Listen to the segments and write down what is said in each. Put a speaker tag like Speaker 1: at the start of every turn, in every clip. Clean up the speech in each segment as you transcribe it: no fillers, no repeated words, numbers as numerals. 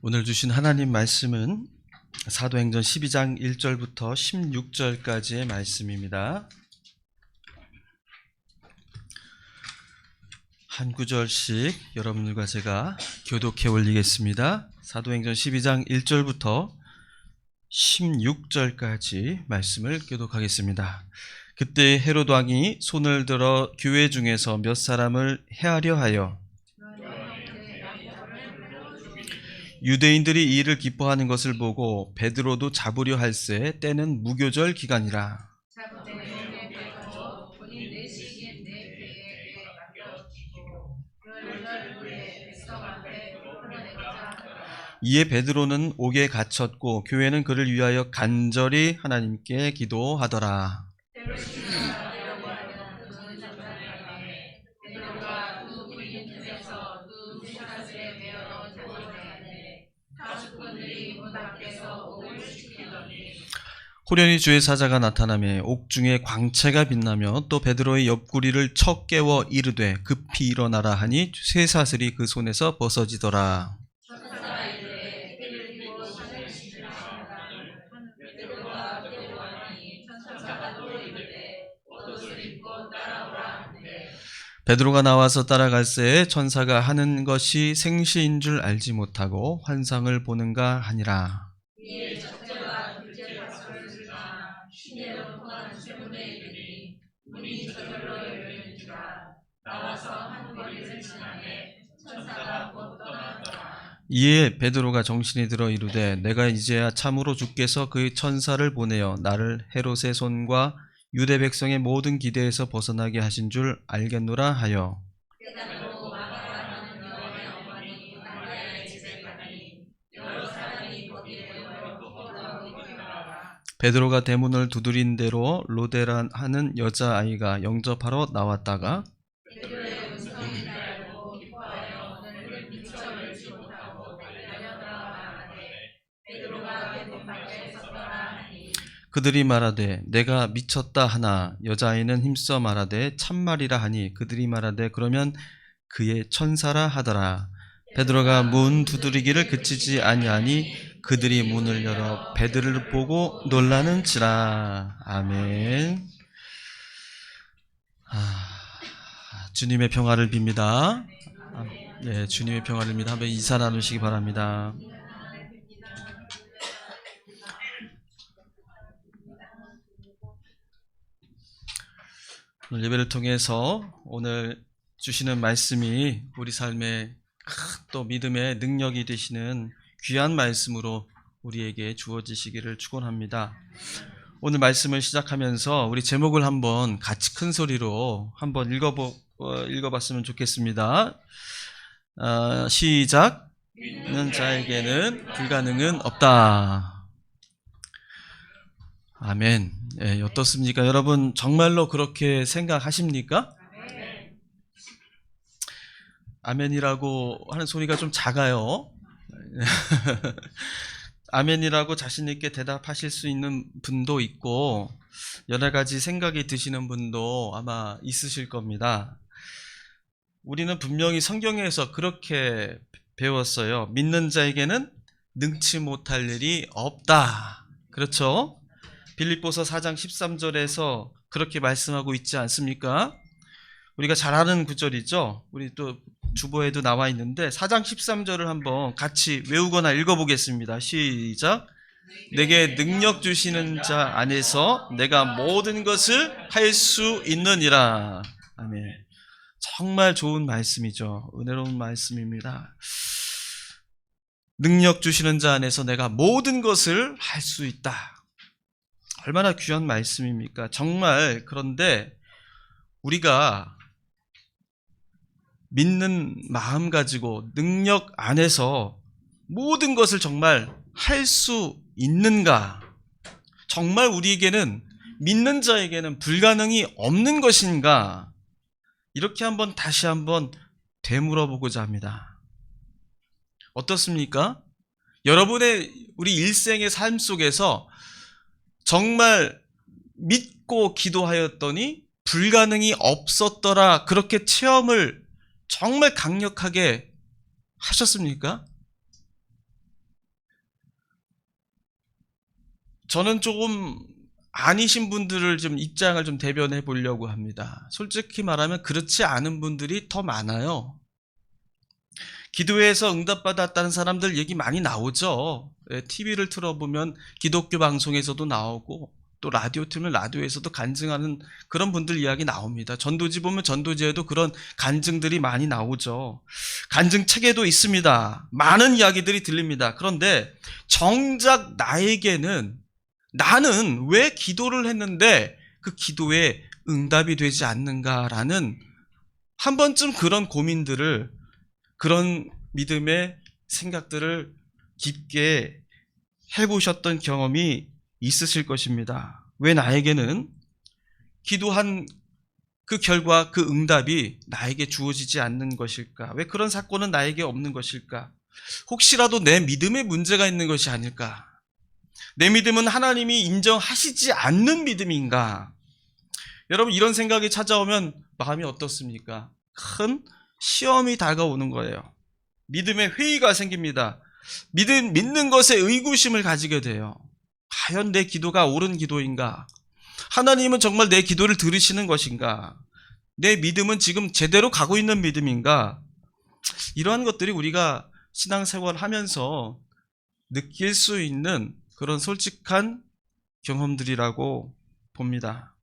Speaker 1: 오늘 주신 하나님 말씀은 사도행전 12장 1절부터 16절까지의 말씀입니다. 한 구절씩 여러분들과 제가 교독해 올리겠습니다. 사도행전 12장 1절부터 16절까지 말씀을 교독하겠습니다. 그때 헤롯 왕이 손을 들어 교회 중에서 몇 사람을 해하려 하여 유대인들이 이 일을 기뻐하는 것을 보고 베드로도 잡으려 할세 때는 무교절 기간이라. 이에 베드로는 옥에 갇혔고 교회는 그를 위하여 간절히 하나님께 기도하더라. 호련히 주의 사자가 나타나매 옥중에 광채가 빛나며 또 베드로의 옆구리를 쳐 깨워 이르되 급히 일어나라 하니 쇠사슬이 그 손에서 벗어지더라. 베드로가 나와서 따라갈새에 천사가 하는 것이 생시인 줄 알지 못하고 환상을 보는가 하니라. 이에 베드로가 정신이 들어 이르되 내가 이제야 참으로 주께서 그의 천사를 보내어 나를 헤롯의 손과 유대 백성의 모든 기대에서 벗어나게 하신 줄 알겠노라 하여 베드로가 대문을 두드린 대로 로데라 하는 여자아이가 영접하러 나왔다가 그들이 말하되 내가 미쳤다 하나 여자아이는 힘써 말하되 참말이라 하니 그들이 말하되 그러면 그의 천사라 하더라. 베드로가 문 두드리기를 그치지 아니하니 그들이 문을 열어 베드로를 보고 놀라는지라. 아멘. 주님의 평화를 빕니다. 네, 주님의 평화를 빕니다. 한번 인사 나누시기 바랍니다. 오늘 예배를 통해서 오늘 주시는 말씀이 우리 삶의 또 믿음의 능력이 되시는 귀한 말씀으로 우리에게 주어지시기를 축원합니다. 오늘 말씀을 시작하면서 우리 제목을 한번 같이 큰 소리로 한번 읽어봤으면 좋겠습니다. 시작. 믿는 자에게는 불가능은 없다. 아멘. 네, 어떻습니까? 여러분 정말로 그렇게 생각하십니까? 아멘이라고 하는 소리가 좀 작아요. 아멘이라고 자신 있게 대답하실 수 있는 분도 있고 여러 가지 생각이 드시는 분도 아마 있으실 겁니다. 우리는 분명히 성경에서 그렇게 배웠어요. 믿는 자에게는 능치 못할 일이 없다. 그렇죠? 빌립보서 4장 13절에서 그렇게 말씀하고 있지 않습니까? 우리가 잘 아는 구절이죠. 우리 또 주보에도 나와 있는데 4장 13절을 한번 같이 외우거나 읽어보겠습니다. 시작. 내게 능력 주시는 자 안에서 내가 모든 것을 할 수 있느니라. 아멘. 정말 좋은 말씀이죠. 은혜로운 말씀입니다. 능력 주시는 자 안에서 내가 모든 것을 할 수 있다. 얼마나 귀한 말씀입니까? 정말. 그런데 우리가 믿는 마음 가지고 능력 안에서 모든 것을 정말 할 수 있는가? 정말 우리에게는 믿는 자에게는 불가능이 없는 것인가? 이렇게 다시 한번 되물어보고자 합니다. 어떻습니까? 여러분의 우리 일생의 삶 속에서 정말 믿고 기도하였더니 불가능이 없었더라. 그렇게 체험을 정말 강력하게 하셨습니까? 저는 조금 아니신 분들을 좀 입장을 좀 대변해 보려고 합니다. 솔직히 말하면 그렇지 않은 분들이 더 많아요. 기도회에서 응답받았다는 사람들 얘기 많이 나오죠. TV를 틀어보면 기독교 방송에서도 나오고, 또 라디오 틀면 라디오에서도 간증하는 그런 분들 이야기 나옵니다. 전도지 보면 전도지에도 그런 간증들이 많이 나오죠. 간증책에도 있습니다. 많은 이야기들이 들립니다. 그런데 정작 나에게는, 나는 왜 기도를 했는데 그 기도에 응답이 되지 않는가라는 한 번쯤 그런 고민들을, 그런 믿음의 생각들을 깊게 해보셨던 경험이 있으실 것입니다. 왜 나에게는 기도한 그 결과, 그 응답이 나에게 주어지지 않는 것일까? 왜 그런 사건은 나에게 없는 것일까? 혹시라도 내 믿음에 문제가 있는 것이 아닐까? 내 믿음은 하나님이 인정하시지 않는 믿음인가? 여러분, 이런 생각이 찾아오면 마음이 어떻습니까? 큰 시험이 다가오는 거예요. 믿음의 회의가 생깁니다. 믿는 것에 의구심을 가지게 돼요. 과연 내 기도가 옳은 기도인가? 하나님은 정말 내 기도를 들으시는 것인가? 내 믿음은 지금 제대로 가고 있는 믿음인가? 이러한 것들이 우리가 신앙생활 하면서 느낄 수 있는 그런 솔직한 경험들이라고 봅니다.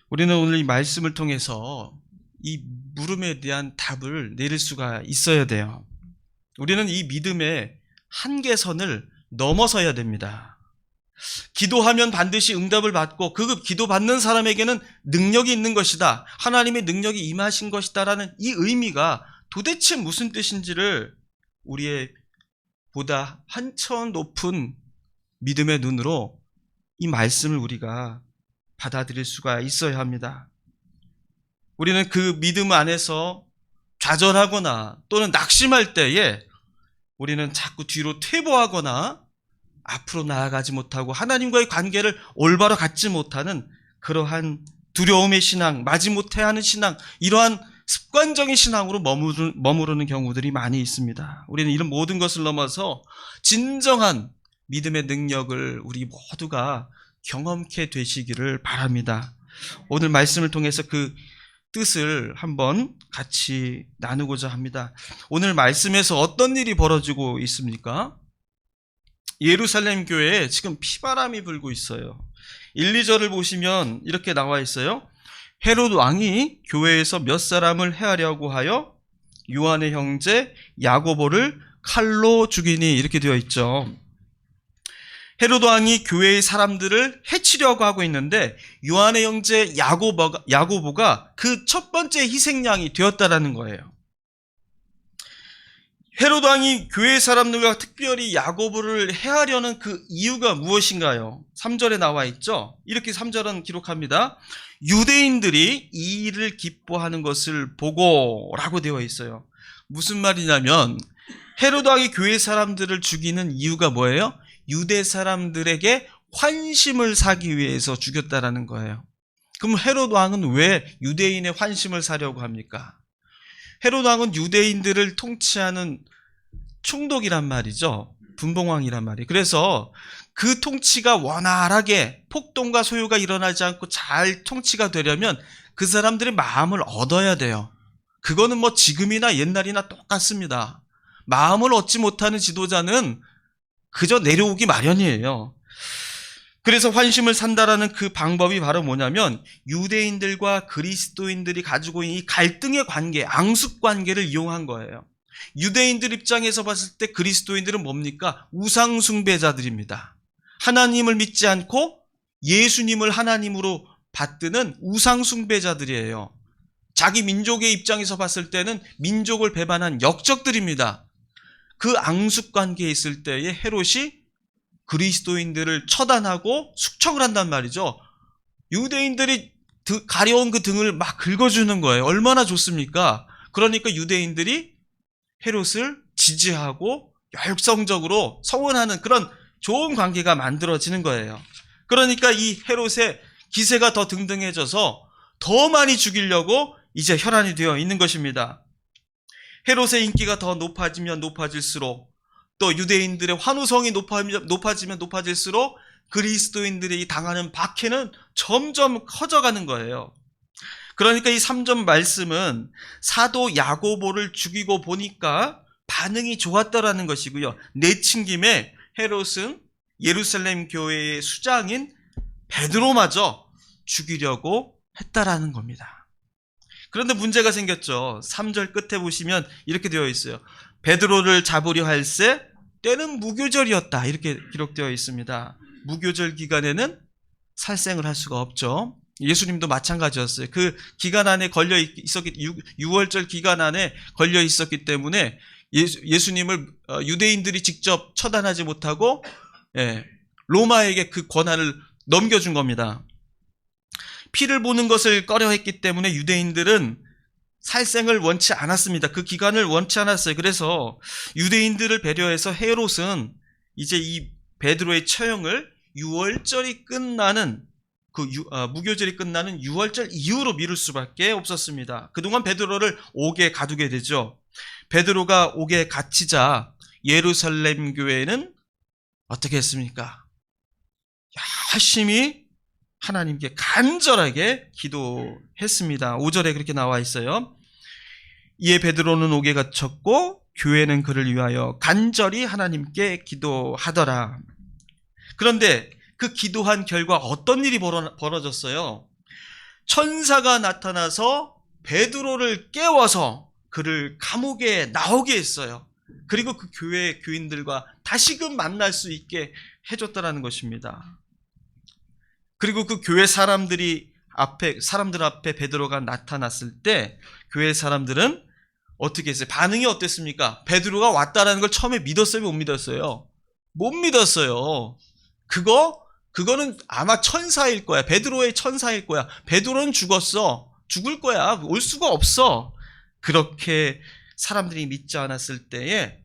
Speaker 1: 우리는 오늘 이 말씀을 통해서 이 물음에 대한 답을 내릴 수가 있어야 돼요. 우리는 이 믿음의 한계선을 넘어서야 됩니다. 기도하면 반드시 응답을 받고 그 기도받는 사람에게는 능력이 있는 것이다, 하나님의 능력이 임하신 것이다라는 이 의미가 도대체 무슨 뜻인지를 우리의 보다 한 차원 높은 믿음의 눈으로 이 말씀을 우리가 받아들일 수가 있어야 합니다. 우리는 그 믿음 안에서 좌절하거나 또는 낙심할 때에 우리는 자꾸 뒤로 퇴보하거나 앞으로 나아가지 못하고 하나님과의 관계를 올바로 갖지 못하는 그러한 두려움의 신앙, 마지못해 하는 신앙, 이러한 습관적인 신앙으로 머무르는 경우들이 많이 있습니다. 우리는 이런 모든 것을 넘어서 진정한 믿음의 능력을 우리 모두가 경험케 되시기를 바랍니다. 오늘 말씀을 통해서 그 뜻을 한번 같이 나누고자 합니다. 오늘 말씀에서 어떤 일이 벌어지고 있습니까? 예루살렘 교회에 지금 피바람이 불고 있어요. 1, 2절을 보시면 이렇게 나와 있어요. 헤롯 왕이 교회에서 몇 사람을 해하려고 하여 요한의 형제 야고보를 칼로 죽이니, 이렇게 되어 있죠. 헤롯 왕이 교회의 사람들을 해치려고 하고 있는데 요한의 형제 야고보가 그 첫 번째 희생양이 되었다라는 거예요. 헤롯 왕이 교회 사람들과 특별히 야고보를 해하려는 그 이유가 무엇인가요? 3절에 나와 있죠. 이렇게 3절은 기록합니다. 유대인들이 이 일을 기뻐하는 것을 보고 라고 되어 있어요. 무슨 말이냐면 헤롯 왕이 교회 사람들을 죽이는 이유가 뭐예요? 유대 사람들에게 환심을 사기 위해서 죽였다라는 거예요. 그럼 헤롯 왕은 왜 유대인의 환심을 사려고 합니까? 헤롯 왕은 유대인들을 통치하는 총독이란 말이죠. 분봉왕이란 말이에요. 그래서 그 통치가 원활하게 폭동과 소요가 일어나지 않고 잘 통치가 되려면 그 사람들의 마음을 얻어야 돼요. 그거는 뭐 지금이나 옛날이나 똑같습니다. 마음을 얻지 못하는 지도자는 그저 내려오기 마련이에요. 그래서 환심을 산다라는 그 방법이 바로 뭐냐면 유대인들과 그리스도인들이 가지고 있는 이 갈등의 관계, 앙숙 관계를 이용한 거예요. 유대인들 입장에서 봤을 때 그리스도인들은 뭡니까? 우상 숭배자들입니다. 하나님을 믿지 않고 예수님을 하나님으로 받드는 우상 숭배자들이에요. 자기 민족의 입장에서 봤을 때는 민족을 배반한 역적들입니다. 그 앙숙 관계에 있을 때에 헤롯이 그리스도인들을 처단하고 숙청을 한단 말이죠. 유대인들이 가려운 그 등을 막 긁어주는 거예요. 얼마나 좋습니까? 그러니까 유대인들이 헤롯을 지지하고 열성적으로 성원하는 그런 좋은 관계가 만들어지는 거예요. 그러니까 이 헤롯의 기세가 더 등등해져서 더 많이 죽이려고 이제 혈안이 되어 있는 것입니다. 헤롯의 인기가 더 높아지면 높아질수록 또 유대인들의 환호성이 높아지면 높아질수록 그리스도인들이 당하는 박해는 점점 커져가는 거예요. 그러니까 이 3절 말씀은 사도 야고보를 죽이고 보니까 반응이 좋았다라는 것이고요. 내친 김에 헤롯은 예루살렘 교회의 수장인 베드로마저 죽이려고 했다라는 겁니다. 그런데 문제가 생겼죠. 3절 끝에 보시면 이렇게 되어 있어요. 베드로를 잡으려 할새 때는 무교절이었다, 이렇게 기록되어 있습니다. 무교절 기간에는 살생을 할 수가 없죠. 예수님도 마찬가지였어요. 그 기간 안에 걸려 있었기, 6월절 기간 안에 걸려 있었기 때문에 예수님을 유대인들이 직접 처단하지 못하고 로마에게 그 권한을 넘겨준 겁니다. 피를 보는 것을 꺼려했기 때문에 유대인들은 살생을 원치 않았습니다. 그 기간을 원치 않았어요. 그래서 유대인들을 배려해서 헤롯은 이제 이 베드로의 처형을 6월절이 끝나는 무교절이 끝나는 6월절 이후로 미룰 수밖에 없었습니다. 그동안 베드로를 옥에 가두게 되죠. 베드로가 옥에 갇히자 예루살렘 교회는 어떻게 했습니까? 열심히 하나님께 간절하게 기도했습니다. 5절에 그렇게 나와 있어요. 이에 베드로는 옥에 갇혔고 교회는 그를 위하여 간절히 하나님께 기도하더라. 그런데 그 기도한 결과 어떤 일이 벌어졌어요? 천사가 나타나서 베드로를 깨워서 그를 감옥에 나오게 했어요. 그리고 그 교회 교인들과 다시금 만날 수 있게 해줬다는 것입니다. 그리고 그 교회 사람들 앞에 베드로가 나타났을 때 교회 사람들은 어떻게 했어요? 반응이 어땠습니까? 베드로가 왔다라는 걸 처음에 믿었어요? 못 믿었어요? 못 믿었어요. 그거는 아마 천사일 거야. 베드로의 천사일 거야. 베드로는 죽었어. 죽을 거야. 올 수가 없어. 그렇게 사람들이 믿지 않았을 때에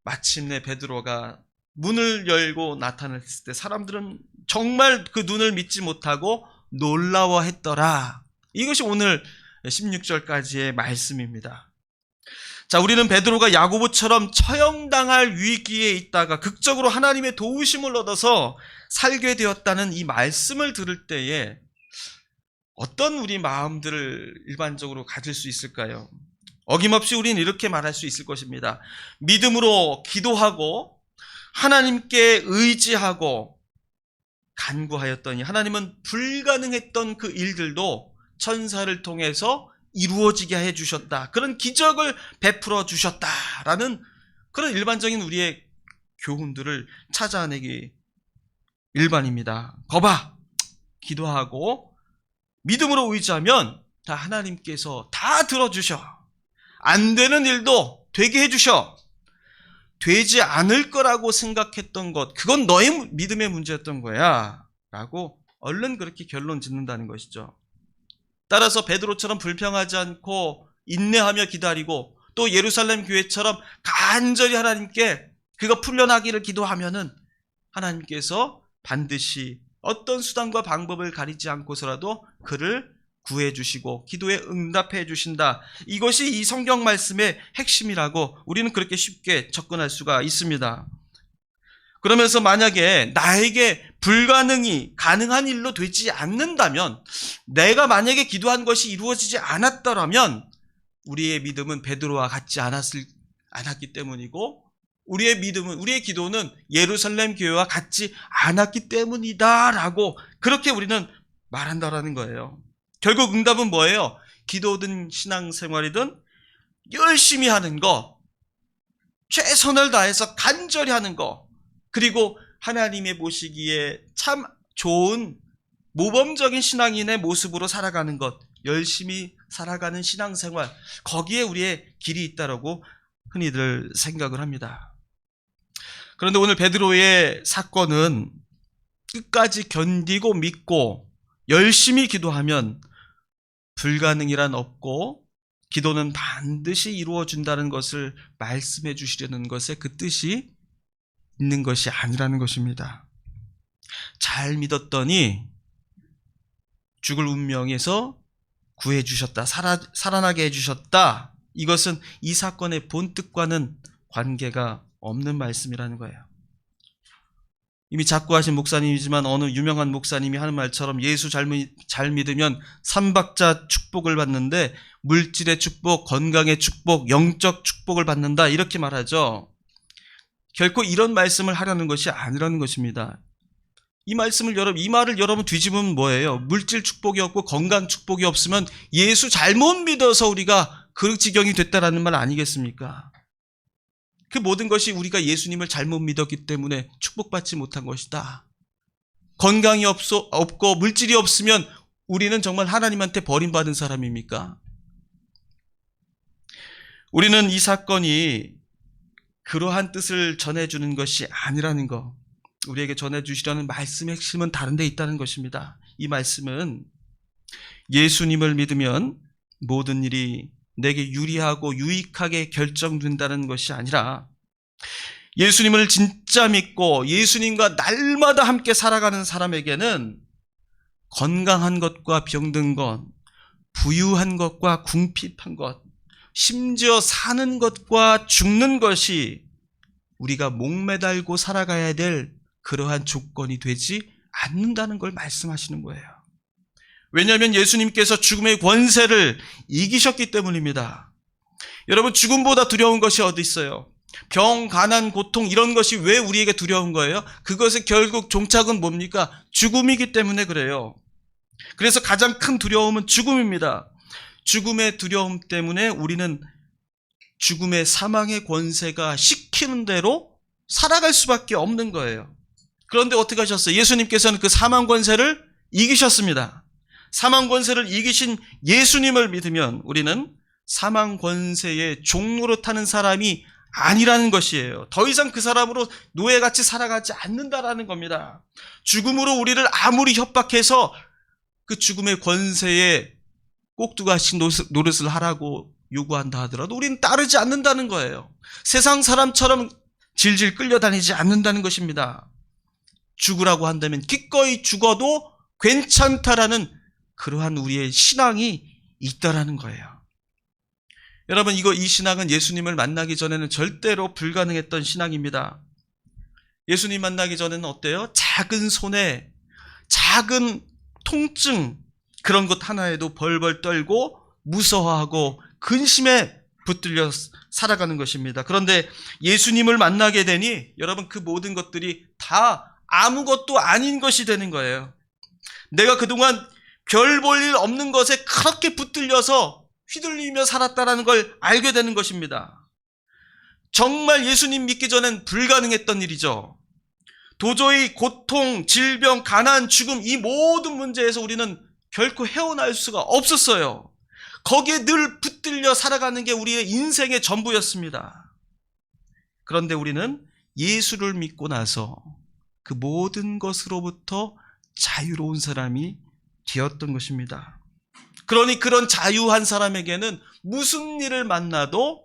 Speaker 1: 마침내 베드로가 문을 열고 나타났을 때 사람들은 정말 그 눈을 믿지 못하고 놀라워했더라. 이것이 오늘 16절까지의 말씀입니다. 자, 우리는 베드로가 야고보처럼 처형당할 위기에 있다가 극적으로 하나님의 도우심을 얻어서 살게 되었다는 이 말씀을 들을 때에 어떤 우리 마음들을 일반적으로 가질 수 있을까요? 어김없이 우리는 이렇게 말할 수 있을 것입니다. 믿음으로 기도하고 하나님께 의지하고 간구하였더니 하나님은 불가능했던 그 일들도 천사를 통해서 이루어지게 해주셨다. 그런 기적을 베풀어 주셨다라는 그런 일반적인 우리의 교훈들을 찾아내기 일반입니다. 거봐, 기도하고 믿음으로 의지하면 다 하나님께서 다 들어주셔. 안 되는 일도 되게 해주셔. 되지 않을 거라고 생각했던 것, 그건 너의 믿음의 문제였던 거야 라고 얼른 그렇게 결론 짓는다는 것이죠. 따라서 베드로처럼 불평하지 않고 인내하며 기다리고 또 예루살렘 교회처럼 간절히 하나님께 그거 풀려나기를 기도하면은 하나님께서 반드시 어떤 수단과 방법을 가리지 않고서라도 그를 구해주시고 기도에 응답해 주신다. 이것이 이 성경 말씀의 핵심이라고 우리는 그렇게 쉽게 접근할 수가 있습니다. 그러면서 만약에 나에게 불가능이 가능한 일로 되지 않는다면, 내가 만약에 기도한 것이 이루어지지 않았더라면 우리의 믿음은 베드로와 같지 않았기 때문이고, 우리의 믿음은, 우리의 기도는 예루살렘 교회와 같지 않았기 때문이다라고 그렇게 우리는 말한다라는 거예요. 결국 응답은 뭐예요? 기도든 신앙생활이든 열심히 하는 거, 최선을 다해서 간절히 하는 거, 그리고 하나님의 보시기에 참 좋은 모범적인 신앙인의 모습으로 살아가는 것, 열심히 살아가는 신앙생활, 거기에 우리의 길이 있다라고 흔히들 생각을 합니다. 그런데 오늘 베드로의 사건은 끝까지 견디고 믿고 열심히 기도하면 불가능이란 없고 기도는 반드시 이루어진다는 것을 말씀해 주시려는 것에 그 뜻이 있는 것이 아니라는 것입니다. 잘 믿었더니 죽을 운명에서 구해 주셨다, 살아나게 해주셨다. 이것은 이 사건의 본뜻과는 관계가 없는 말씀이라는 거예요. 이미 작고하신 목사님이지만 어느 유명한 목사님이 하는 말처럼 예수 잘 믿으면 삼박자 축복을 받는데 물질의 축복, 건강의 축복, 영적 축복을 받는다 이렇게 말하죠. 결코 이런 말씀을 하려는 것이 아니라는 것입니다. 이 말을 여러분 뒤집으면 뭐예요? 물질 축복이 없고 건강 축복이 없으면 예수 잘못 믿어서 우리가 그 지경이 됐다라는 말 아니겠습니까? 그 모든 것이 우리가 예수님을 잘못 믿었기 때문에 축복받지 못한 것이다. 건강이 없고 물질이 없으면 우리는 정말 하나님한테 버림받은 사람입니까? 우리는 이 사건이 그러한 뜻을 전해주는 것이 아니라는 것, 우리에게 전해주시려는 말씀의 핵심은 다른 데 있다는 것입니다. 이 말씀은 예수님을 믿으면 모든 일이 내게 유리하고 유익하게 결정된다는 것이 아니라 예수님을 진짜 믿고 예수님과 날마다 함께 살아가는 사람에게는 건강한 것과 병든 것, 부유한 것과 궁핍한 것, 심지어 사는 것과 죽는 것이 우리가 목매달고 살아가야 될 그러한 조건이 되지 않는다는 걸 말씀하시는 거예요. 왜냐하면 예수님께서 죽음의 권세를 이기셨기 때문입니다. 여러분, 죽음보다 두려운 것이 어디 있어요? 병, 가난, 고통 이런 것이 왜 우리에게 두려운 거예요? 그것의 결국 종착은 뭡니까? 죽음이기 때문에 그래요. 그래서 가장 큰 두려움은 죽음입니다. 죽음의 두려움 때문에 우리는 죽음의 사망의 권세가 시키는 대로 살아갈 수밖에 없는 거예요. 그런데 어떻게 하셨어요? 예수님께서는 그 사망 권세를 이기셨습니다. 사망 권세를 이기신 예수님을 믿으면 우리는 사망 권세의 종로로 타는 사람이 아니라는 것이에요. 더 이상 그 사람으로 노예같이 살아가지 않는다라는 겁니다. 죽음으로 우리를 아무리 협박해서 그 죽음의 권세에 꼭두가시 노릇을 하라고 요구한다 하더라도 우리는 따르지 않는다는 거예요. 세상 사람처럼 질질 끌려다니지 않는다는 것입니다. 죽으라고 한다면 기꺼이 죽어도 괜찮다라는 그러한 우리의 신앙이 있다라는 거예요. 여러분, 이 신앙은 예수님을 만나기 전에는 절대로 불가능했던 신앙입니다. 예수님 만나기 전에는 어때요? 작은 손해, 작은 통증, 그런 것 하나에도 벌벌 떨고 무서워하고 근심에 붙들려 살아가는 것입니다. 그런데 예수님을 만나게 되니 여러분, 그 모든 것들이 다 아무것도 아닌 것이 되는 거예요. 내가 그동안 별 볼 일 없는 것에 그렇게 붙들려서 휘둘리며 살았다는 걸 알게 되는 것입니다. 정말 예수님 믿기 전엔 불가능했던 일이죠. 도저히 고통, 질병, 가난, 죽음 이 모든 문제에서 우리는 결코 헤어날 수가 없었어요. 거기에 늘 붙들려 살아가는 게 우리의 인생의 전부였습니다. 그런데 우리는 예수를 믿고 나서 그 모든 것으로부터 자유로운 사람이 되었던 것입니다. 그러니 그런 자유한 사람에게는 무슨 일을 만나도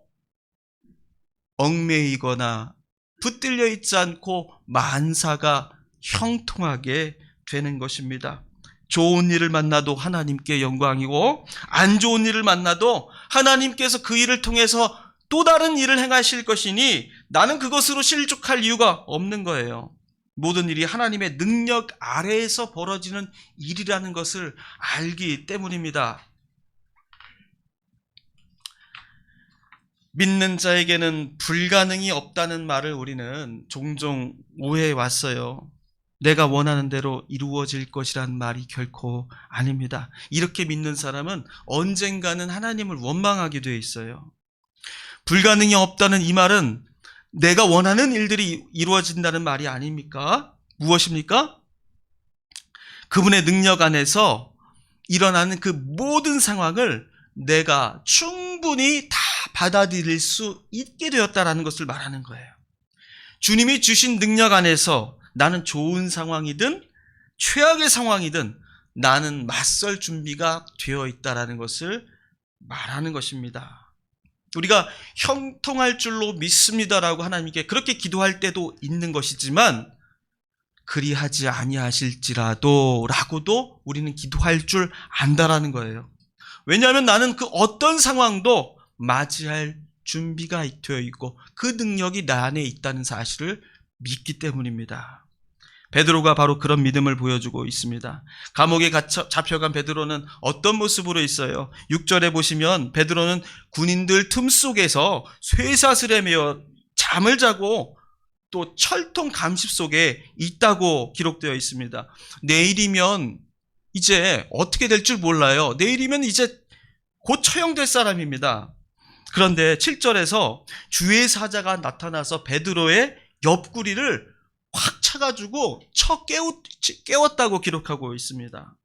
Speaker 1: 얽매이거나 붙들려 있지 않고 만사가 형통하게 되는 것입니다. 좋은 일을 만나도 하나님께 영광이고 안 좋은 일을 만나도 하나님께서 그 일을 통해서 또 다른 일을 행하실 것이니 나는 그것으로 실족할 이유가 없는 거예요. 모든 일이 하나님의 능력 아래에서 벌어지는 일이라는 것을 알기 때문입니다. 믿는 자에게는 불가능이 없다는 말을 우리는 종종 오해해 왔어요. 내가 원하는 대로 이루어질 것이란 말이 결코 아닙니다. 이렇게 믿는 사람은 언젠가는 하나님을 원망하게 되어 있어요. 불가능이 없다는 이 말은 내가 원하는 일들이 이루어진다는 말이 아닙니까? 무엇입니까? 그분의 능력 안에서 일어나는 그 모든 상황을 내가 충분히 다 받아들일 수 있게 되었다라는 것을 말하는 거예요. 주님이 주신 능력 안에서 나는 좋은 상황이든 최악의 상황이든 나는 맞설 준비가 되어 있다라는 것을 말하는 것입니다. 우리가 형통할 줄로 믿습니다라고 하나님께 그렇게 기도할 때도 있는 것이지만 그리하지 아니하실지라도 라고도 우리는 기도할 줄 안다라는 거예요. 왜냐하면 나는 그 어떤 상황도 맞이할 준비가 되어 있고 그 능력이 나 안에 있다는 사실을 믿기 때문입니다. 베드로가 바로 그런 믿음을 보여주고 있습니다. 감옥에 잡혀간 베드로는 어떤 모습으로 있어요? 6절에 보시면 베드로는 군인들 틈 속에서 쇠사슬에 매어 잠을 자고 또 철통 감십 속에 있다고 기록되어 있습니다. 내일이면 이제 어떻게 될 줄 몰라요. 내일이면 이제 곧 처형될 사람입니다. 그런데 7절에서 주의 사자가 나타나서 베드로의 옆구리를 확 차가지고 깨웠다고 기록하고 있습니다.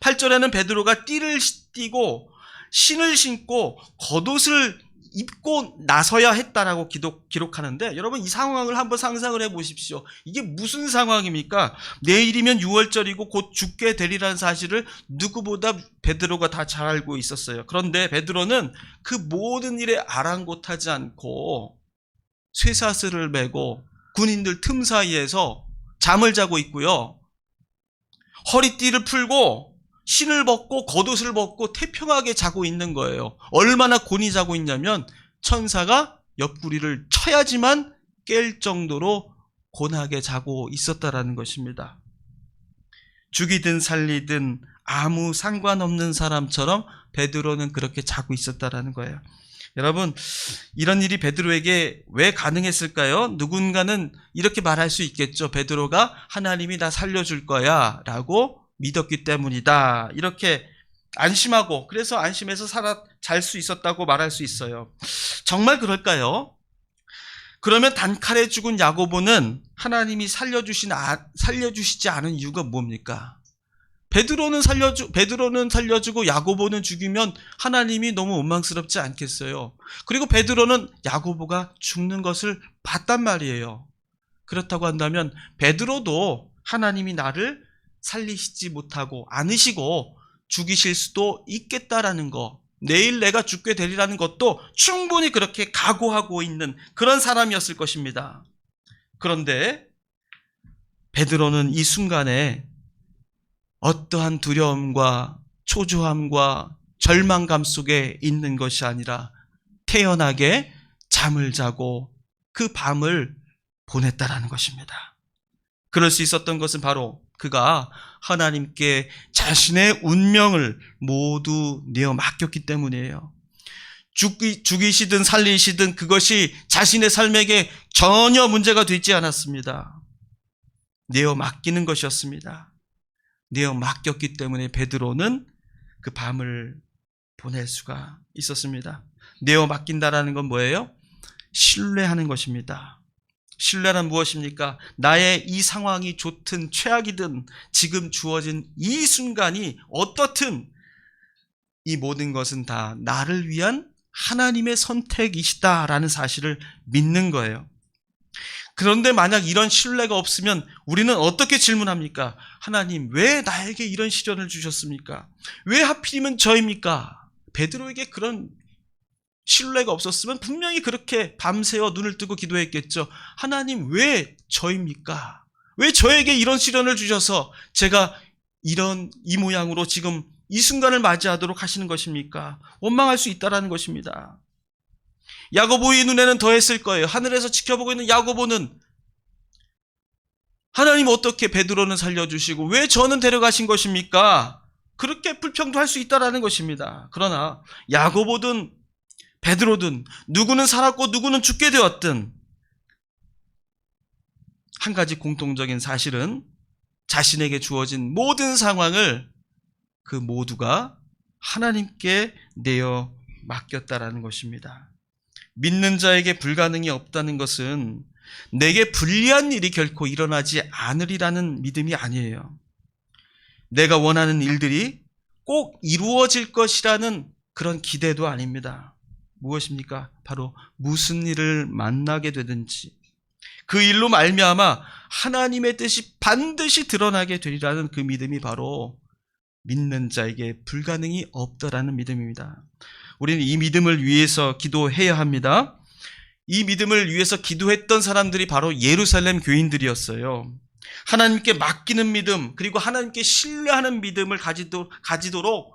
Speaker 1: 8절에는 베드로가 띠를 띠고 신을 신고 겉옷을 입고 나서야 했다라고 기록하는데, 여러분 이 상황을 한번 상상을 해 보십시오. 이게 무슨 상황입니까? 내일이면 6월절이고 곧 죽게 되리라는 사실을 누구보다 베드로가 다 잘 알고 있었어요. 그런데 베드로는 그 모든 일에 아랑곳하지 않고 쇠사슬을 메고 군인들 틈 사이에서 잠을 자고 있고요. 허리띠를 풀고 신을 벗고 겉옷을 벗고 태평하게 자고 있는 거예요. 얼마나 곤히 자고 있냐면 천사가 옆구리를 쳐야지만 깰 정도로 곤하게 자고 있었다라는 것입니다. 죽이든 살리든 아무 상관없는 사람처럼 베드로는 그렇게 자고 있었다라는 거예요. 여러분, 이런 일이 베드로에게 왜 가능했을까요? 누군가는 이렇게 말할 수 있겠죠. 베드로가 하나님이 나 살려줄 거야 라고 믿었기 때문이다. 이렇게 안심하고, 그래서 안심해서 잘 수 있었다고 말할 수 있어요. 정말 그럴까요? 그러면 단칼에 죽은 야고보는 하나님이 살려주시지 않은 이유가 뭡니까? 베드로는 살려주고 야고보는 죽이면 하나님이 너무 원망스럽지 않겠어요? 그리고 베드로는 야고보가 죽는 것을 봤단 말이에요. 그렇다고 한다면 베드로도 하나님이 나를 살리시지 못하고 않으시고 죽이실 수도 있겠다라는 거, 내일 내가 죽게 되리라는 것도 충분히 그렇게 각오하고 있는 그런 사람이었을 것입니다. 그런데 베드로는 이 순간에 어떠한 두려움과 초조함과 절망감 속에 있는 것이 아니라 태연하게 잠을 자고 그 밤을 보냈다라는 것입니다. 그럴 수 있었던 것은 바로 그가 하나님께 자신의 운명을 모두 내어 맡겼기 때문이에요. 죽이시든 살리시든 그것이 자신의 삶에게 전혀 문제가 되지 않았습니다. 내어 맡기는 것이었습니다. 내어 맡겼기 때문에 베드로는 그 밤을 보낼 수가 있었습니다. 내어 맡긴다라는 건 뭐예요? 신뢰하는 것입니다. 신뢰란 무엇입니까? 나의 이 상황이 좋든 최악이든 지금 주어진 이 순간이 어떻든 이 모든 것은 다 나를 위한 하나님의 선택이시다라는 사실을 믿는 거예요. 그런데 만약 이런 신뢰가 없으면 우리는 어떻게 질문합니까? 하나님, 왜 나에게 이런 시련을 주셨습니까? 왜 하필이면 저입니까? 베드로에게 그런 신뢰가 없었으면 분명히 그렇게 밤새워 눈을 뜨고 기도했겠죠. 하나님, 왜 저입니까? 왜 저에게 이런 시련을 주셔서 제가 이 모양으로 지금 이 순간을 맞이하도록 하시는 것입니까? 원망할 수 있다라는 것입니다. 야고보의 눈에는 더했을 거예요. 하늘에서 지켜보고 있는 야고보는 하나님 어떻게 베드로는 살려주시고 왜 저는 데려가신 것입니까? 그렇게 불평도 할 수 있다라는 것입니다. 그러나 야고보든 베드로든 누구는 살았고 누구는 죽게 되었든 한 가지 공통적인 사실은 자신에게 주어진 모든 상황을 그 모두가 하나님께 내어 맡겼다라는 것입니다. 믿는 자에게 불가능이 없다는 것은 내게 불리한 일이 결코 일어나지 않으리라는 믿음이 아니에요. 내가 원하는 일들이 꼭 이루어질 것이라는 그런 기대도 아닙니다. 무엇입니까? 바로 무슨 일을 만나게 되든지 그 일로 말미암아 하나님의 뜻이 반드시 드러나게 되리라는 그 믿음이 바로 믿는 자에게 불가능이 없다라는 믿음입니다. 우리는 이 믿음을 위해서 기도해야 합니다. 이 믿음을 위해서 기도했던 사람들이 바로 예루살렘 교인들이었어요. 하나님께 맡기는 믿음, 그리고 하나님께 신뢰하는 믿음을 가지도록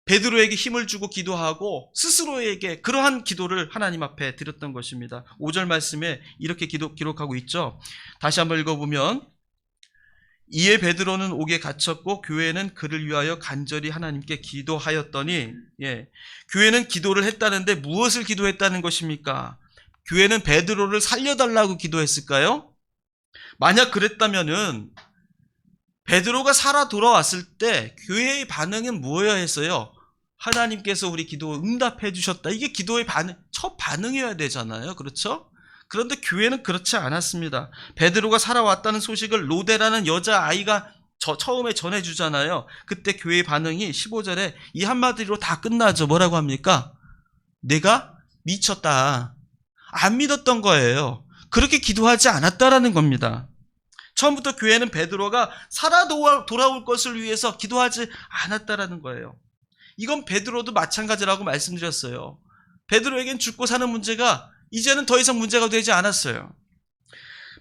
Speaker 1: 베드로에게 힘을 주고 기도하고 스스로에게 그러한 기도를 하나님 앞에 드렸던 것입니다. 5절 말씀에 이렇게 기록하고 있죠. 다시 한번 읽어보면 이에 베드로는 옥에 갇혔고 교회는 그를 위하여 간절히 하나님께 기도하였더니, 교회는 기도를 했다는데 무엇을 기도했다는 것입니까? 교회는 베드로를 살려달라고 기도했을까요? 만약 그랬다면은 베드로가 살아 돌아왔을 때 교회의 반응은 뭐여야 했어요? 하나님께서 우리 기도 응답해 주셨다. 이게 기도의 첫 반응이어야 되잖아요. 그렇죠? 그런데 교회는 그렇지 않았습니다. 베드로가 살아왔다는 소식을 로데라는 여자아이가 처음에 전해주잖아요. 그때 교회의 반응이 15절에 이 한마디로 다 끝나죠. 뭐라고 합니까? 내가 미쳤다. 안 믿었던 거예요. 그렇게 기도하지 않았다라는 겁니다. 처음부터 교회는 베드로가 살아 돌아올 것을 위해서 기도하지 않았다라는 거예요. 이건 베드로도 마찬가지라고 말씀드렸어요. 베드로에겐 죽고 사는 문제가 이제는 더 이상 문제가 되지 않았어요.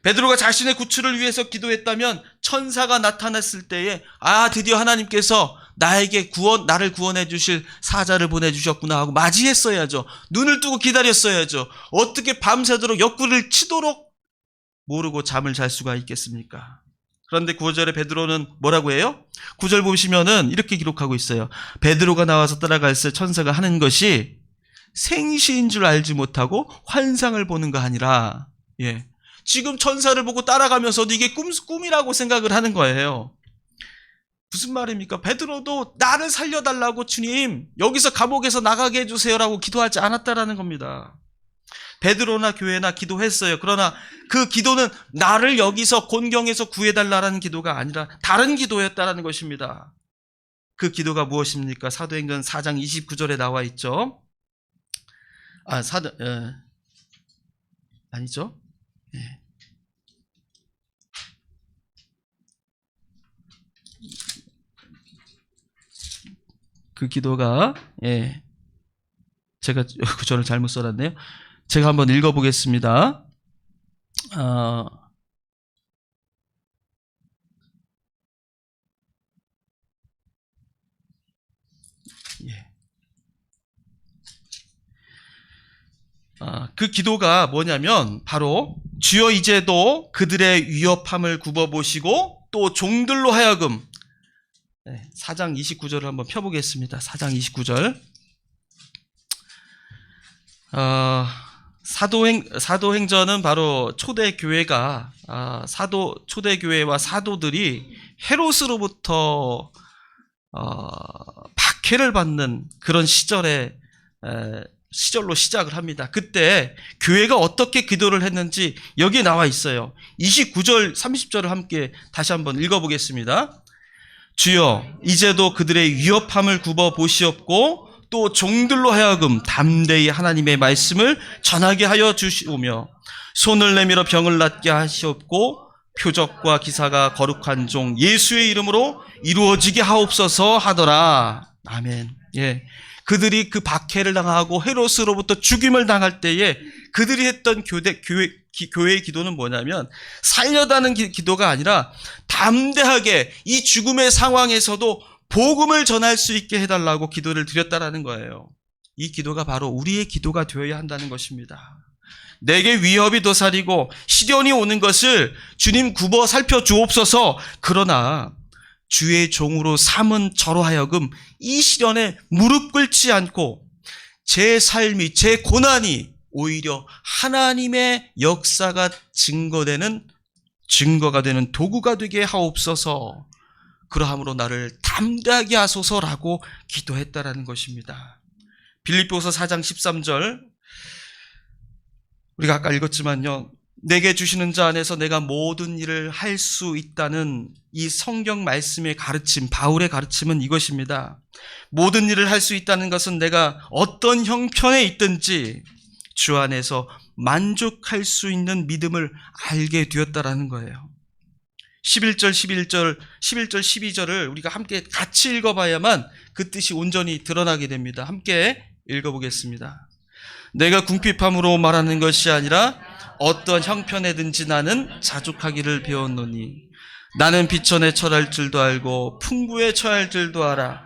Speaker 1: 베드로가 자신의 구출을 위해서 기도했다면 천사가 나타났을 때에 드디어 하나님께서 나를 구원해 주실 사자를 보내주셨구나 하고 맞이했어야죠. 눈을 뜨고 기다렸어야죠. 어떻게 밤새도록 옆구리를 치도록 모르고 잠을 잘 수가 있겠습니까? 그런데 9절에 베드로는 뭐라고 해요? 9절 보시면은 이렇게 기록하고 있어요. 베드로가 나와서 따라갈새 천사가 하는 것이 생시인 줄 알지 못하고 환상을 보는 거 아니라, 지금 천사를 보고 따라가면서도 이게 꿈이라고 생각을 하는 거예요. 무슨 말입니까? 베드로도 나를 살려달라고 주님 여기서 감옥에서 나가게 해주세요라고 기도하지 않았다라는 겁니다. 베드로나 교회나 기도했어요. 그러나 그 기도는 나를 여기서 곤경에서 구해달라는 기도가 아니라 다른 기도였다라는 것입니다. 그 기도가 무엇입니까? 사도행전 4장 29절에 나와 있죠. 아니죠. 그 기도가, 제가 구절을 잘못 써놨네요. 제가 한번 읽어보겠습니다. 그 기도가 뭐냐면 바로 주여 이제도 그들의 위협함을 굽어보시고 또 종들로 하여금 4장 29절을 한번 펴보겠습니다. 4장 29절 사도행전은 바로 초대교회가 초대교회와 사도들이 헤롯으로부터 박해를 받는 그런 시절로 시작을 합니다. 그때 교회가 어떻게 기도를 했는지 여기에 나와 있어요. 29절 30절을 함께 다시 한번 읽어보겠습니다. 주여 이제도 그들의 위협함을 굽어 보시옵고 또 종들로 하여금 담대히 하나님의 말씀을 전하게 하여 주시오며 손을 내밀어 병을 낫게 하시옵고 표적과 기사가 거룩한 종 예수의 이름으로 이루어지게 하옵소서 하더라. 아멘. 그들이 그 박해를 당하고 헤롯으로부터 죽임을 당할 때에 그들이 했던 교회의 기도는 뭐냐면 살려다는 기도가 아니라 담대하게 이 죽음의 상황에서도 복음을 전할 수 있게 해달라고 기도를 드렸다라는 거예요. 이 기도가 바로 우리의 기도가 되어야 한다는 것입니다. 내게 위협이 도사리고 시련이 오는 것을 주님 굽어 살펴주옵소서. 그러나 주의 종으로 삼은 저로 하여금 이 시련에 무릎 꿇지 않고 제 삶이, 제 고난이 오히려 하나님의 역사가 증거가 되는 도구가 되게 하옵소서. 그러함으로 나를 담대하게 하소서라고 기도했다라는 것입니다. 빌립보서 4장 13절 우리가 아까 읽었지만요. 내게 주시는 자 안에서 내가 모든 일을 할 수 있다는 이 성경 말씀의 가르침, 바울의 가르침은 이것입니다. 모든 일을 할 수 있다는 것은 내가 어떤 형편에 있든지 주 안에서 만족할 수 있는 믿음을 알게 되었다라는 거예요. 11절, 12절을 우리가 함께 같이 읽어봐야만 그 뜻이 온전히 드러나게 됩니다. 함께 읽어보겠습니다. 내가 궁핍함으로 말하는 것이 아니라 어떤 형편에든지 나는 자족하기를 배웠노니 나는 비천에 처할 줄도 알고 풍부에 처할 줄도 알아.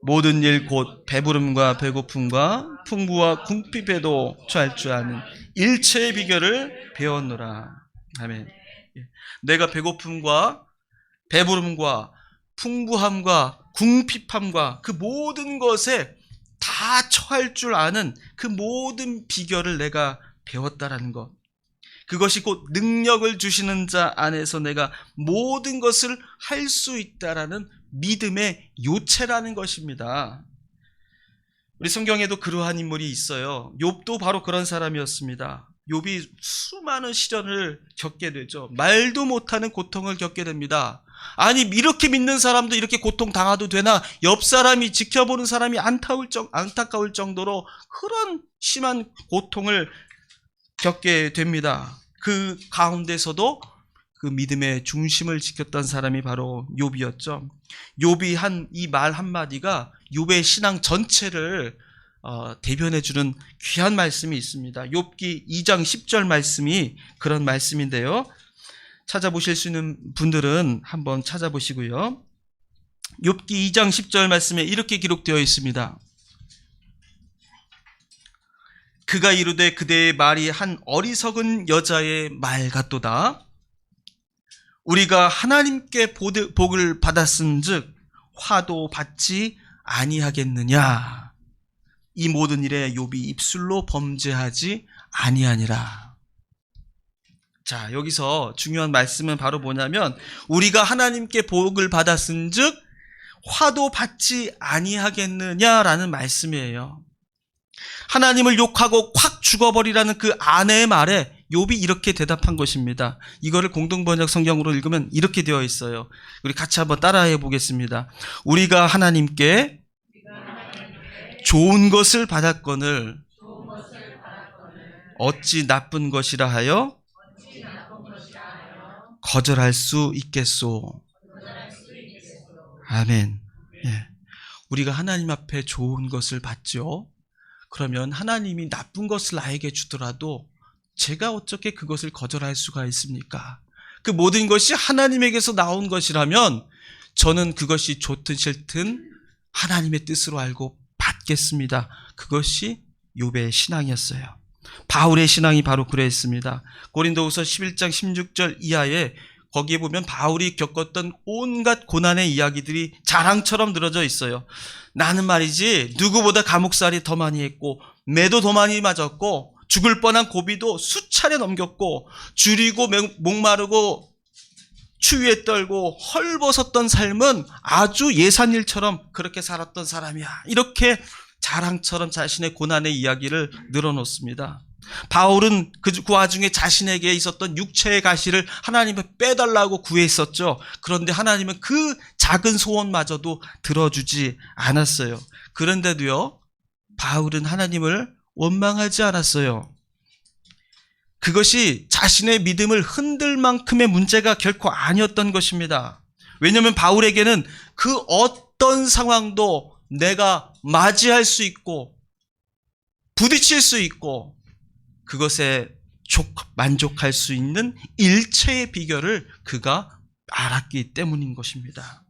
Speaker 1: 모든 일 곧 배부름과 배고픔과 풍부와 궁핍에도 처할 줄 아는 일체의 비결을 배웠노라. 아멘. 내가 배고픔과 배부름과 풍부함과 궁핍함과 그 모든 것에 다 처할 줄 아는 그 모든 비결을 내가 배웠다라는 것. 그것이 곧 능력을 주시는 자 안에서 내가 모든 것을 할 수 있다라는 믿음의 요체라는 것입니다. 우리 성경에도 그러한 인물이 있어요. 욥도 바로 그런 사람이었습니다. 욥이 수많은 시련을 겪게 되죠. 말도 못하는 고통을 겪게 됩니다. 아니, 이렇게 믿는 사람도 이렇게 고통 당해도 되나? 옆 사람이, 지켜보는 사람이 안타까울 정도로 그런 심한 고통을 겪게 됩니다. 그 가운데서도 그 믿음의 중심을 지켰던 사람이 바로 욥이었죠. 욥이 한 이 말 한마디가 욥의 신앙 전체를 대변해주는 귀한 말씀이 있습니다. 욥기 2장 10절 말씀이 그런 말씀인데요. 찾아보실 수 있는 분들은 한번 찾아보시고요. 욥기 2장 10절 말씀에 이렇게 기록되어 있습니다. 그가 이르되 그대의 말이 한 어리석은 여자의 말 같도다. 우리가 하나님께 복을 받았은즉 화도 받지 아니하겠느냐. 이 모든 일에 욥이 입술로 범죄하지 아니하니라. 자, 여기서 중요한 말씀은 바로 뭐냐면 우리가 하나님께 복을 받았은즉 화도 받지 아니하겠느냐라는 말씀이에요. 하나님을 욕하고 확 죽어버리라는 그 아내의 말에 욥이 이렇게 대답한 것입니다. 이거를 공동번역 성경으로 읽으면 이렇게 되어 있어요. 우리 같이 한번 따라해 보겠습니다. 우리가 하나님께 좋은 것을 받았거늘 어찌 나쁜 것이라 하여 거절할 수 있겠소. 아멘. 예. 우리가 하나님 앞에 좋은 것을 받죠. 그러면 하나님이 나쁜 것을 나에게 주더라도 제가 어떻게 그것을 거절할 수가 있습니까? 그 모든 것이 하나님에게서 나온 것이라면 저는 그것이 좋든 싫든 하나님의 뜻으로 알고 받겠습니다. 그것이 욥의 신앙이었어요. 바울의 신앙이 바로 그랬습니다. 고린도후서 11장 16절 이하에 거기에 보면 바울이 겪었던 온갖 고난의 이야기들이 자랑처럼 늘어져 있어요. 나는 말이지 누구보다 감옥살이 더 많이 했고 매도 더 많이 맞았고 죽을 뻔한 고비도 수차례 넘겼고 줄이고 목마르고 추위에 떨고 헐벗었던 삶은 아주 예산일처럼 그렇게 살았던 사람이야. 이렇게 자랑처럼 자신의 고난의 이야기를 늘어놓습니다. 바울은 그 와중에 자신에게 있었던 육체의 가시를 하나님을 빼달라고 구했었죠. 그런데 하나님은 그 작은 소원마저도 들어주지 않았어요. 그런데도요, 바울은 하나님을 원망하지 않았어요. 그것이 자신의 믿음을 흔들 만큼의 문제가 결코 아니었던 것입니다. 왜냐하면 바울에게는 그 어떤 상황도 내가 맞이할 수 있고 부딪힐 수 있고 그것에 만족할 수 있는 일체의 비결을 그가 알았기 때문인 것입니다.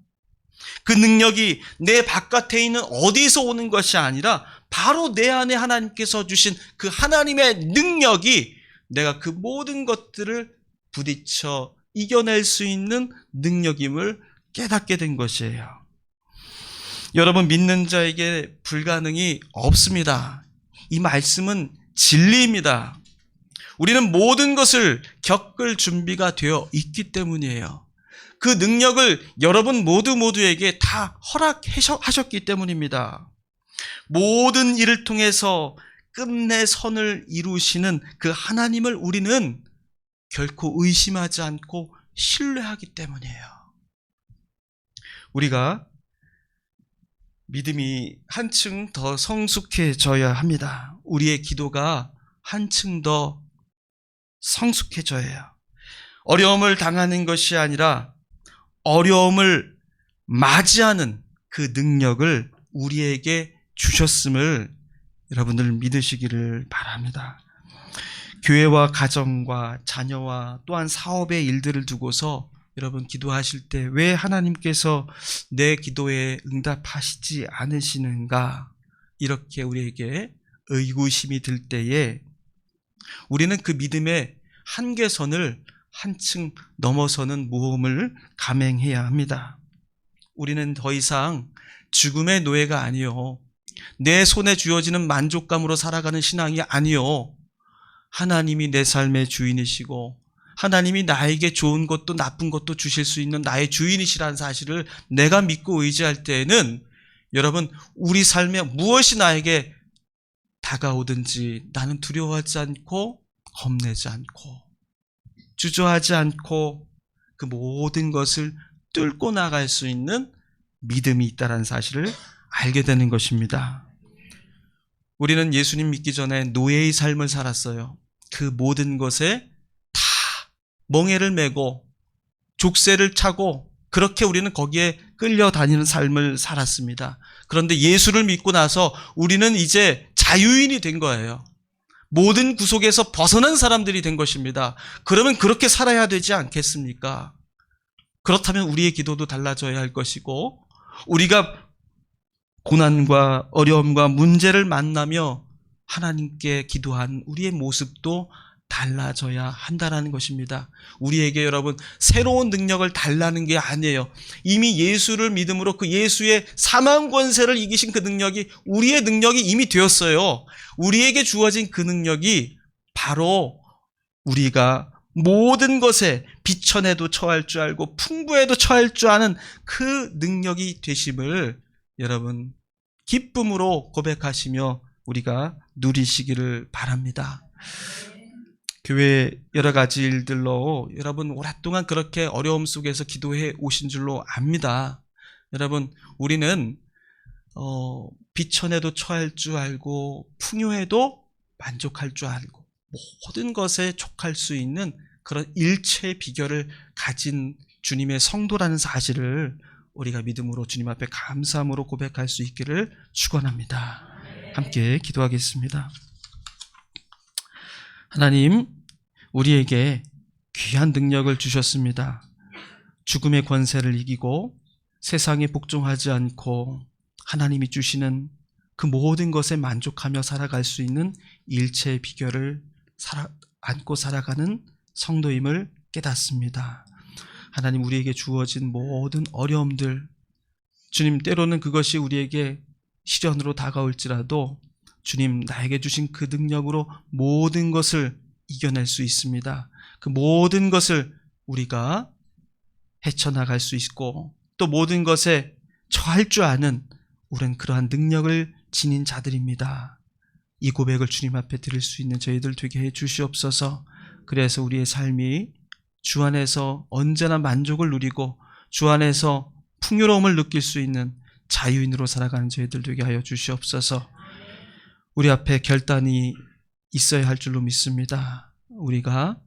Speaker 1: 그 능력이 내 바깥에 있는 어디서 오는 것이 아니라 바로 내 안에 하나님께서 주신 그 하나님의 능력이 내가 그 모든 것들을 부딪혀 이겨낼 수 있는 능력임을 깨닫게 된 것이에요. 여러분, 믿는 자에게 불가능이 없습니다. 이 말씀은 진리입니다. 우리는 모든 것을 겪을 준비가 되어 있기 때문이에요. 그 능력을 여러분 모두에게 다 허락하셨기 때문입니다. 모든 일을 통해서 끝내 선을 이루시는 그 하나님을 우리는 결코 의심하지 않고 신뢰하기 때문이에요. 우리가 믿음이 한층 더 성숙해져야 합니다. 우리의 기도가 한층 더 성숙해져야 해요. 어려움을 당하는 것이 아니라 어려움을 맞이하는 그 능력을 우리에게 주셨음을 여러분들 믿으시기를 바랍니다. 교회와 가정과 자녀와 또한 사업의 일들을 두고서 여러분 기도하실 때 왜 하나님께서 내 기도에 응답하시지 않으시는가, 이렇게 우리에게 의구심이 들 때에 우리는 그 믿음의 한계선을 한층 넘어서는 모험을 감행해야 합니다. 우리는 더 이상 죽음의 노예가 아니요, 내 손에 쥐어지는 만족감으로 살아가는 신앙이 아니요, 하나님이 내 삶의 주인이시고 하나님이 나에게 좋은 것도 나쁜 것도 주실 수 있는 나의 주인이시라는 사실을 내가 믿고 의지할 때에는, 여러분, 우리 삶에 무엇이 나에게 다가오든지 나는 두려워하지 않고 겁내지 않고 주저하지 않고 그 모든 것을 뚫고 나갈 수 있는 믿음이 있다는 사실을 알게 되는 것입니다. 우리는 예수님 믿기 전에 노예의 삶을 살았어요. 그 모든 것에 다 멍에를 메고 족쇄를 차고 그렇게 우리는 거기에 끌려다니는 삶을 살았습니다. 그런데 예수를 믿고 나서 우리는 이제 자유인이 된 거예요. 모든 구속에서 벗어난 사람들이 된 것입니다. 그러면 그렇게 살아야 되지 않겠습니까? 그렇다면 우리의 기도도 달라져야 할 것이고, 우리가 고난과 어려움과 문제를 만나며 하나님께 기도한 우리의 모습도 달라져야 한다는 것입니다. 우리에게 여러분 새로운 능력을 달라는 게 아니에요. 이미 예수를 믿음으로 그 예수의 사망 권세를 이기신 그 능력이 우리의 능력이 이미 되었어요. 우리에게 주어진 그 능력이 바로 우리가 모든 것에 비천에도 처할 줄 알고 풍부에도 처할 줄 아는 그 능력이 되심을 여러분 기쁨으로 고백하시며 우리가 누리시기를 바랍니다. 교회 여러 가지 일들로 여러분 오랫동안 그렇게 어려움 속에서 기도해 오신 줄로 압니다. 여러분, 우리는 비천에도 처할 줄 알고 풍요에도 만족할 줄 알고 모든 것에 족할 수 있는 그런 일체의 비결을 가진 주님의 성도라는 사실을 우리가 믿음으로 주님 앞에 감사함으로 고백할 수 있기를 축원합니다. 함께 기도하겠습니다. 하나님, 우리에게 귀한 능력을 주셨습니다. 죽음의 권세를 이기고 세상에 복종하지 않고 하나님이 주시는 그 모든 것에 만족하며 살아갈 수 있는 일체의 비결을 안고 살아가는 성도임을 깨닫습니다. 하나님, 우리에게 주어진 모든 어려움들, 주님, 때로는 그것이 우리에게 시련으로 다가올지라도 주님, 나에게 주신 그 능력으로 모든 것을 이겨낼 수 있습니다. 그 모든 것을 우리가 헤쳐나갈 수 있고 또 모든 것에 처할 줄 아는 우리는 그러한 능력을 지닌 자들입니다. 이 고백을 주님 앞에 드릴 수 있는 저희들 되게 해 주시옵소서. 그래서 우리의 삶이 주 안에서 언제나 만족을 누리고 주 안에서 풍요로움을 느낄 수 있는 자유인으로 살아가는 저희들 되게 하여 주시옵소서. 우리 앞에 결단이 있어야 할 줄로 믿습니다. 우리가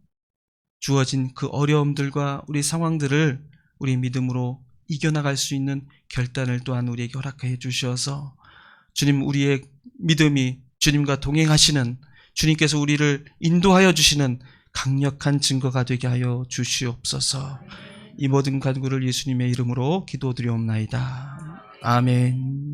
Speaker 1: 주어진 그 어려움들과 우리 상황들을 우리 믿음으로 이겨나갈 수 있는 결단을 또한 우리에게 허락해 주셔서 주님, 우리의 믿음이 주님과 동행하시는, 주님께서 우리를 인도하여 주시는 강력한 증거가 되게 하여 주시옵소서. 이 모든 간구를 예수님의 이름으로 기도드리옵나이다. 아멘.